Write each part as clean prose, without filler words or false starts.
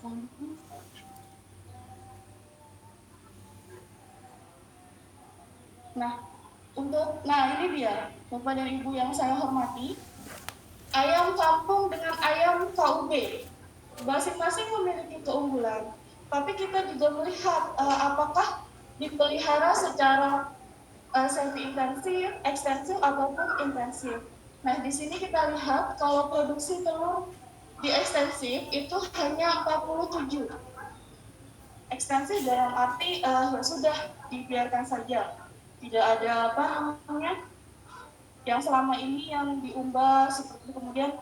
Nah ini dia Bapak dan Ibu yang saya hormati, ayam kampung dengan ayam KUB masing-masing memiliki keunggulan, tapi kita juga melihat apakah dipelihara secara semi intensif, ekstensif ataupun intensif. Nah di sini kita lihat kalau produksi telur di ekstensif itu hanya 47. Ekstensif dalam arti ya sudah dibiarkan saja, tidak ada apa namanya yang selama ini yang diubah seperti kemudian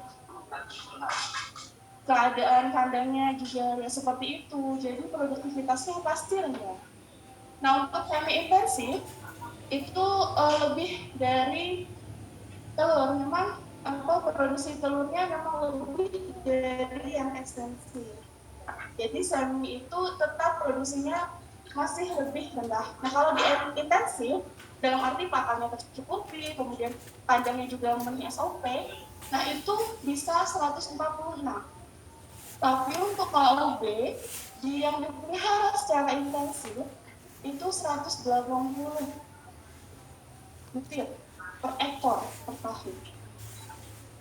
keadaan kandangnya juga ya seperti itu, jadi produktivitasnya pasti rendah. Nah untuk semi intensif itu lebih dari telur, memang produksi telurnya memang lebih dari yang ekstensif. Jadi semi itu tetap produksinya masih lebih rendah. Nah kalau di intensif, dalam arti pakannya tercukupi, kemudian kandangnya juga memenuhi SOP, nah itu bisa 146. Tapi untuk KUB, yang dipelihara secara intensif, itu 180 butir per ekor per tahun.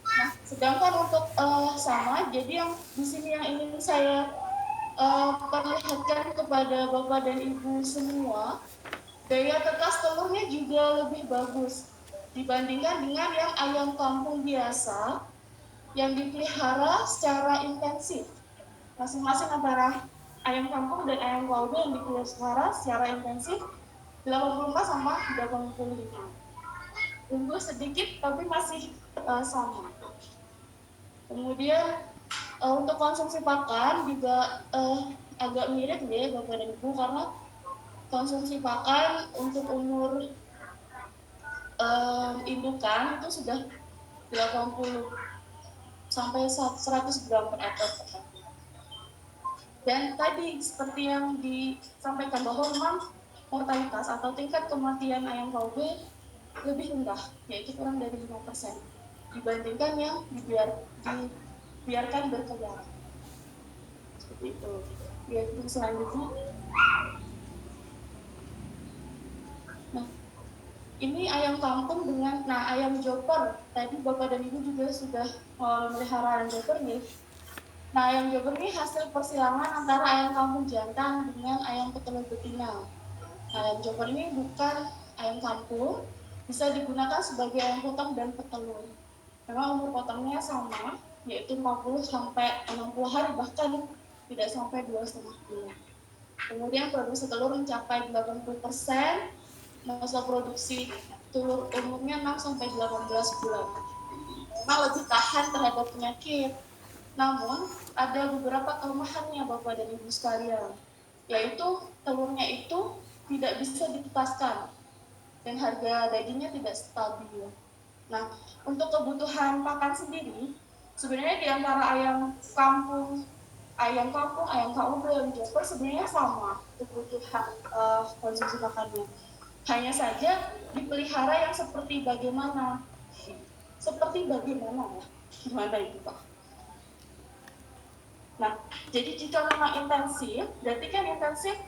Nah, sedangkan untuk sama, jadi yang di sini yang ingin saya perlihatkan kepada Bapak dan Ibu semua, daya tetas telurnya juga lebih bagus dibandingkan dengan yang ayam kampung biasa yang dipelihara secara intensif. Masing-masing antara ayam kampung dan ayam KUB yang dipelihara secara intensif 84 sama 85. Unggul sedikit tapi masih sama. Kemudian untuk konsumsi pakan juga agak mirip ya Bapak dan Ibu, karena konsumsi pakan untuk umur indukan itu sudah 80 sampai 100 gram per ekor per tahun. Dan tadi seperti yang disampaikan bahwa memang mortalitas atau tingkat kematian ayam KUB lebih rendah, yaitu kurang dari 5% dibandingkan yang dibiarkan berkeliaran. Seperti itu. Yaitu selanjutnya. Nah, ini ayam kampung dengan, ayam joper. Tadi Bapak dan Ibu juga sudah memelihara ayam joper nih. Nah, ayam joper ini hasil persilangan antara ayam kampung jantan dengan ayam petelur betina. Nah, ayam joper ini bukan ayam kampung, bisa digunakan sebagai ayam potong dan petelur. Memang umur potongnya sama, yaitu 40 sampai 60 hari, bahkan tidak sampai 2,5 bulan. Kemudian produksi telur mencapai 80%, masa produksi telur umumnya 6 sampai 18 bulan. Memang lebih tahan terhadap penyakit. Namun, ada beberapa kelemahannya Bapak dan Ibu sekalian, yaitu telurnya itu tidak bisa ditetaskan dan harga dagingnya tidak stabil. Nah, untuk kebutuhan pakan sendiri, sebenarnya di antara ayam kampung, ayam KUB, ayam joper sebenarnya sama kebutuhan konsumsi pakannya. Hanya saja dipelihara yang seperti bagaimana? Seperti bagaimana ya? Gimana itu Pak? Nah, jadi jika memang intensif, berarti kan intensif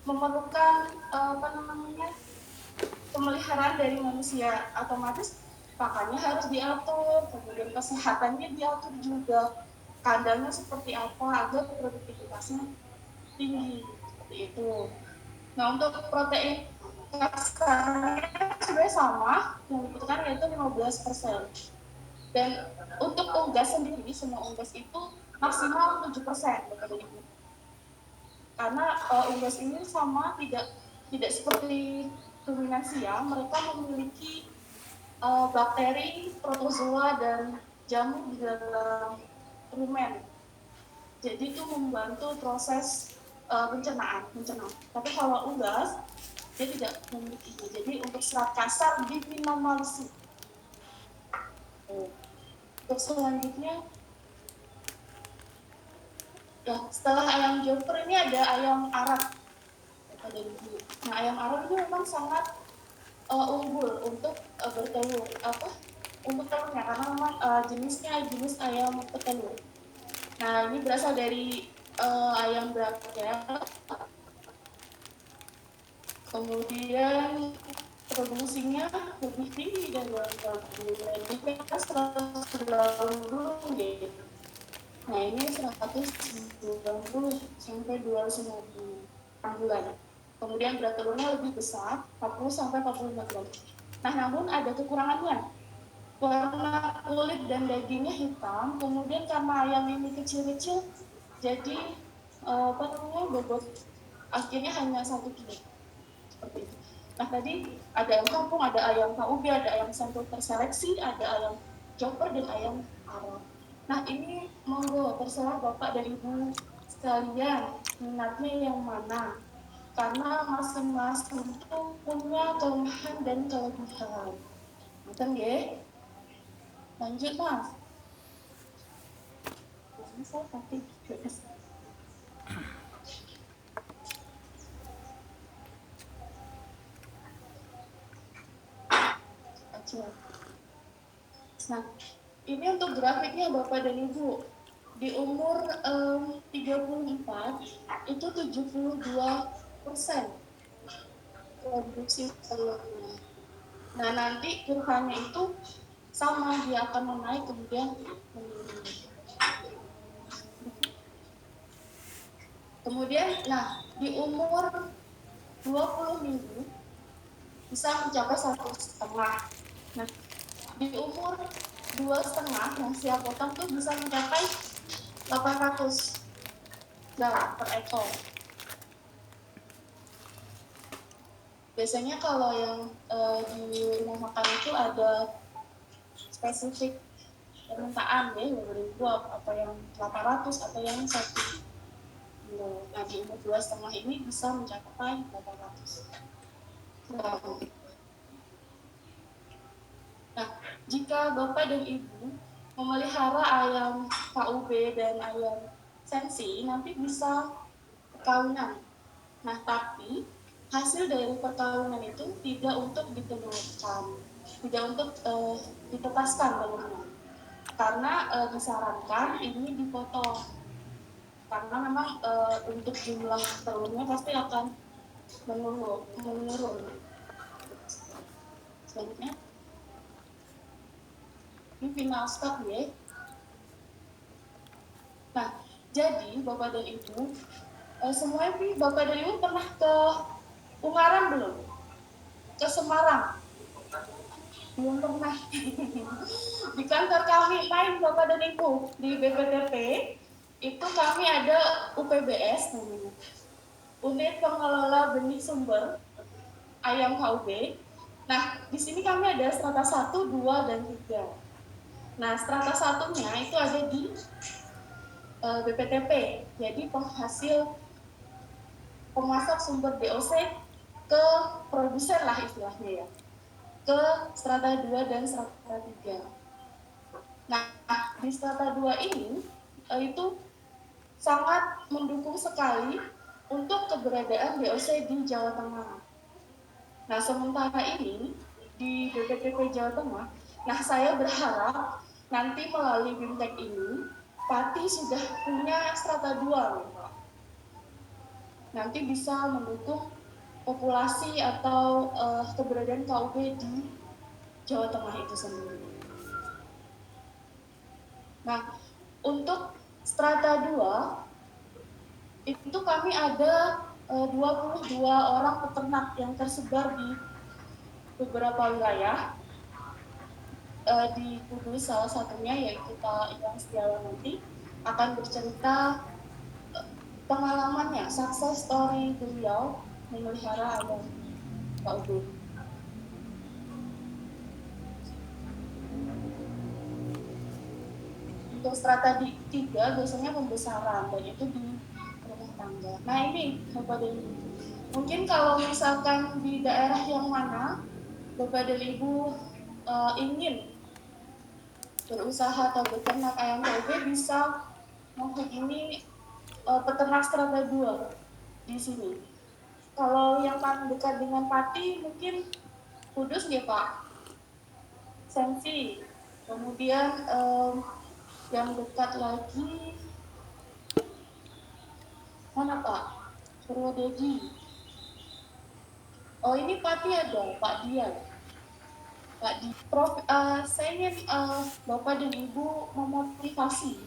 memerlukan pemeliharaan dari manusia, otomatis pakannya harus diatur, kemudian kesehatannya diatur juga, kandangnya seperti apa agar produktivitasnya tinggi, seperti itu. Nah untuk protein kasarnya sebenarnya sama, yang dibutuhkan yaitu 15%. Dan untuk unggas sendiri, semua unggas itu maksimal 7%, karena unggas ini sama, tidak seperti ruminansia, mereka memiliki bakteri, protozoa, dan jamur di dalam rumen. Jadi itu membantu proses pencernaan. Tapi kalau unggas, dia tidak memiliki. Jadi untuk serat kasar diminimalisir. Untuk selanjutnya, ya setelah ayam joper ini ada ayam Arab. Nah ayam Arab ini memang sangat unggul untuk bertelur untuk telurnya, karena memang jenisnya jenis ayam petelur. Nah ini berasal dari ayam brakel, kemudian produksinya lebih tinggi dari ayam kampung, jadi kita 190 gitu. Nah ini 190 sampai 250 per bulan. Kemudian berat telurnya lebih besar, 40 sampai 45 gram. Nah namun ada kekurangannya, warna kulit dan dagingnya hitam, kemudian karena ayam ini kecil-kecil, jadi bobot akhirnya hanya 1 kilo seperti itu. Nah tadi ada ayam kampung, ada ayam KUB, ada ayam sampel terseleksi, ada ayam chopper dan ayam Arab. Nah ini monggo terserah Bapak dan Ibu sekalian minatnya yang mana, karena masing-masing itu punya kelemahan dan kelebihan. Betul ya? Lanjut Mas. Saya tapi aja. Nah, ini untuk grafiknya Bapak dan Ibu. Di umur 34 itu 72% produksi telurnya. Nah, nanti kurvanya itu sama, dia akan menaik kemudian menurun. Kemudian, nah, di umur 20 minggu bisa mencapai 1,5. Nah, di umur 2,5 yang siap potong tuh bisa mencapai 800 gram per ekor. Biasanya kalau yang di rumah makan itu ada spesifik permintaan ya, ribu apa yang 800 atau yang 1 kilo. Nah di umur 2,5 ini bisa mencapai 800 gram. Nah jika Bapak dan Ibu memelihara ayam KUB dan ayam sensi, nanti bisa perkawinan. Nah tapi hasil dari perkawinan itu tidak untuk ditelurkan, tidak untuk ditetaskan telurnya, karena disarankan ini dipotong, karena memang untuk jumlah telurnya pasti akan menurun. Selanjutnya, ini final stop ya. Nah, jadi Bapak dan Ibu, semuanya Bapak dan Ibu pernah ke Ungaran belum? Ke Semarang? Belum pernah. Di kantor kami main Bapak dan Ibu di BPTP itu kami ada UPBS namanya, Unit Pengelola Benih Sumber Ayam KUB. Nah di sini kami ada strata 1, 2, dan 3. Nah strata satunya itu ada di BPTP, jadi penghasil pemasok sumber DOC ke produsen lah istilahnya ya, ke strata 2 dan strata 3. Nah, di strata 2 ini itu sangat mendukung sekali untuk keberadaan DOC di Jawa Tengah. Nah, sementara ini di BPTP Jawa Tengah, nah saya berharap nanti melalui BIMTEK ini, Pati sudah punya strata 2, Pak. Nanti bisa mendukung populasi atau keberadaan KUB di Jawa Tengah itu sendiri. Nah, untuk strata 2 itu kami ada 22 orang peternak yang tersebar di beberapa wilayah. Di Kudus salah satunya, yaitu Pak Iwan Setiawan nanti akan bercerita pengalamannya, success story beliau memelihara ayam KUB. Untuk strata 3 biasanya pembesaran, dan itu di rumah tangga. Nah ini Bapak dan Ibu, mungkin kalau misalkan di daerah yang mana Bapak dan Ibu ingin berusaha atau beternak ayam KUB, bisa menghubungi peternak strata 2 di sini. Kalau yang paling dekat dengan Pati mungkin Kudus ya Pak, Sensi. Kemudian yang dekat lagi Mana Pak? Purwodadi. Oh ini Pati ada, Pak Dian. Pak Di, saya ingin Bapak dan Ibu memotivasi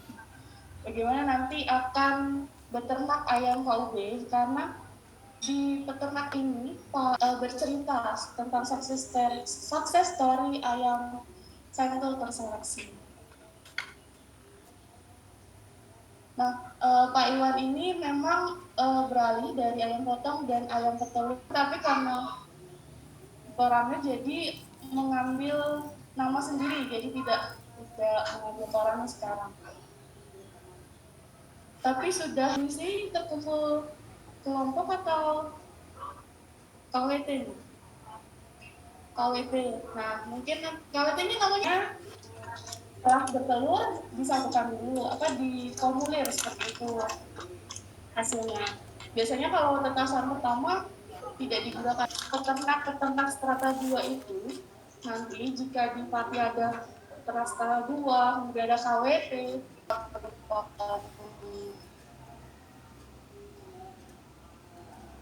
bagaimana nanti akan beternak ayam KUB, karena di peternak ini Pak bercerita tentang sukses story ayam Sentul terseleksi. Nah, Pak Iwan ini memang beralih dari ayam potong dan ayam petelur, tapi karena orangnya jadi mengambil nama sendiri, jadi tidak mengambil orangnya sekarang. Tapi sudah sih terkumpul kelompok atau KWT? KWT. Nah, mungkin KWT-nya namanya setelah bertelur disatukan dulu, diformulir seperti itu hasilnya. Biasanya kalau tetasan pertama tidak digunakan. Peternak strata 2 itu nanti jika di Pati ada peternak strata 2, kemudian ada KWT,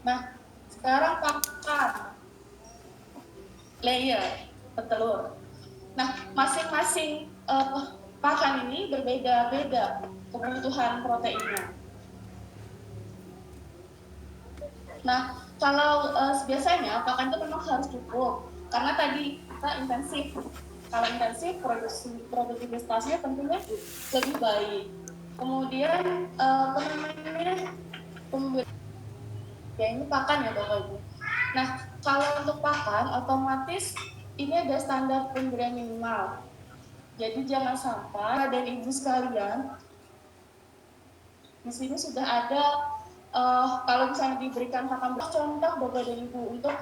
nah sekarang pakan layer petelur. Nah masing-masing pakan ini berbeda-beda kebutuhan proteinnya. Nah, kalau biasanya pakan itu memang harus cukup, karena tadi kita intensif. Kalau intensif, produktivitasnya tentunya lebih baik. Kemudian ya ini pakan ya Bapak Ibu. Nah, kalau untuk pakan, otomatis ini ada standar pemberian minimal. Jadi jangan sampai ada ibu sekalian, di sini sudah ada kalau misalnya diberikan pakan, contoh Bapak dan Ibu untuk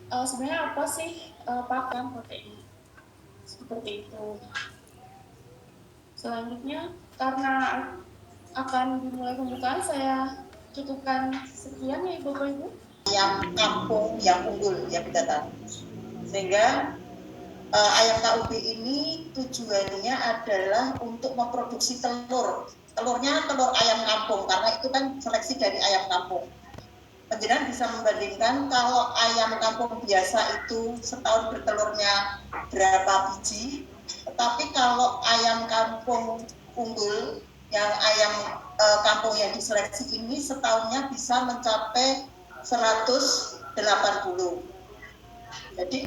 sebenarnya apa sih pakan protein seperti itu. Selanjutnya karena akan dimulai pembukaan, saya cukupkan sekian ya Bapak Ibu. Ayam kampung yang unggul yang kita tahu, sehingga ayam KUB ini tujuannya adalah untuk memproduksi telurnya telur ayam kampung, karena itu kan seleksi dari ayam kampung. Penjelasan bisa membandingkan kalau ayam kampung biasa itu setahun bertelurnya berapa biji, tetapi kalau ayam kampung unggul yang ayam kampung yang diseleksi ini setahunnya bisa mencapai 180. Jadi